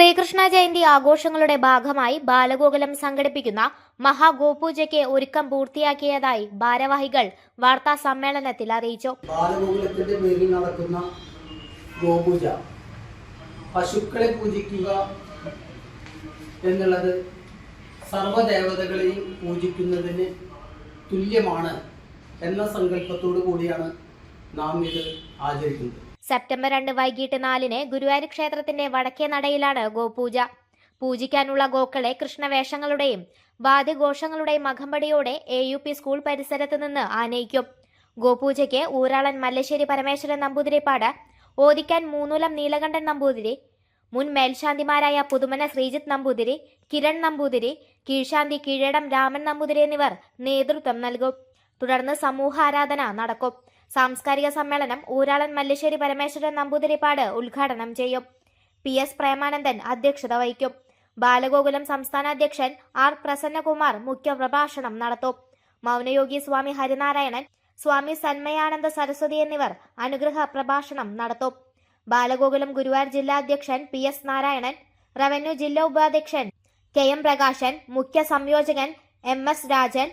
ശ്രീകൃഷ്ണ ജയന്തി ആഘോഷങ്ങളുടെ ഭാഗമായി ബാലഗോകുലം സംഘടിപ്പിക്കുന്ന മഹാഗോപൂജയ്ക്ക് ഒരുക്കം പൂർത്തിയാക്കിയതായി ഭാരവാഹികൾ വാർത്താ സമ്മേളനത്തിൽ അറിയിച്ചു. ബാലഗോകുലത്തിന്റെ പേരിൽ നടക്കുന്ന ഗോപൂജ പശുക്കളെ പൂജിക്കുക എന്നുള്ളത് സർവ്വദേവതകളെയും പൂജിക്കുന്നതിന് തുല്യമാണ് എന്ന സങ്കല്പത്തോടു കൂടിയാണ് നാം ഇത് ആചരിക്കുന്നത്. സെപ്റ്റംബർ 2 വൈകിട്ട് 4 ഗുരുവായൂർ ക്ഷേത്രത്തിന്റെ വടക്കേ നടയിലാണ് ഗോപൂജ. പൂജിക്കാനുള്ള ഗോക്കളെ കൃഷ്ണവേഷങ്ങളുടെയും വാദ്യഘോഷങ്ങളുടെയും അകമ്പടിയോടെ AUP സ്കൂൾ പരിസരത്ത് നിന്ന് ആനയിക്കും. ഗോപൂജയ്ക്ക് ഊരാളൻ മല്ലശ്ശേരി പരമേശ്വരൻ നമ്പൂതിരിപ്പാട്, ഓദിക്കാൻ മൂന്നൂലം നീലകണ്ഠൻ നമ്പൂതിരി, മുൻ മേൽശാന്തിമാരായ പുതുമന ശ്രീജിത്ത് നമ്പൂതിരി, കിരൺ നമ്പൂതിരി, കീഴ്ശാന്തി കീഴടം രാമൻ നമ്പൂതിരി എന്നിവർ നേതൃത്വം നൽകും. തുടർന്ന് സമൂഹാരാധന നടക്കും. സാംസ്കാരിക സമ്മേളനം ഊരാളൻ മല്ലശ്ശേരി പരമേശ്വരൻ നമ്പൂതിരിപ്പാട് ഉദ്ഘാടനം ചെയ്യും. PS പ്രേമാനന്ദൻ അധ്യക്ഷത വഹിക്കും. ബാലഗോകുലം സംസ്ഥാന അധ്യക്ഷൻ R പ്രസന്നകുമാർ മുഖ്യപ്രഭാഷണം നടത്തും. മൗനയോഗി സ്വാമി ഹരിനാരായണൻ, സ്വാമി സന്മയാനന്ദ സരസ്വതി എന്നിവർ അനുഗ്രഹ പ്രഭാഷണം നടത്തും. ബാലഗോകുലം ഗുരുവായൂർ ജില്ലാ അധ്യക്ഷൻ PS നാരായണൻ, റവന്യൂ ജില്ലാ ഉപാധ്യക്ഷൻ KM പ്രകാശൻ, മുഖ്യ സംയോജകൻ MS രാജൻ,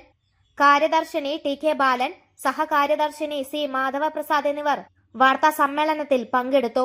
കാര്യദർശിനി TK ബാലൻ, സഹകാര്യദർശിനി C മാധവപ്രസാദ് എന്നിവർ വാർത്താ സമ്മേളനത്തിൽ പങ്കെടുത്തു.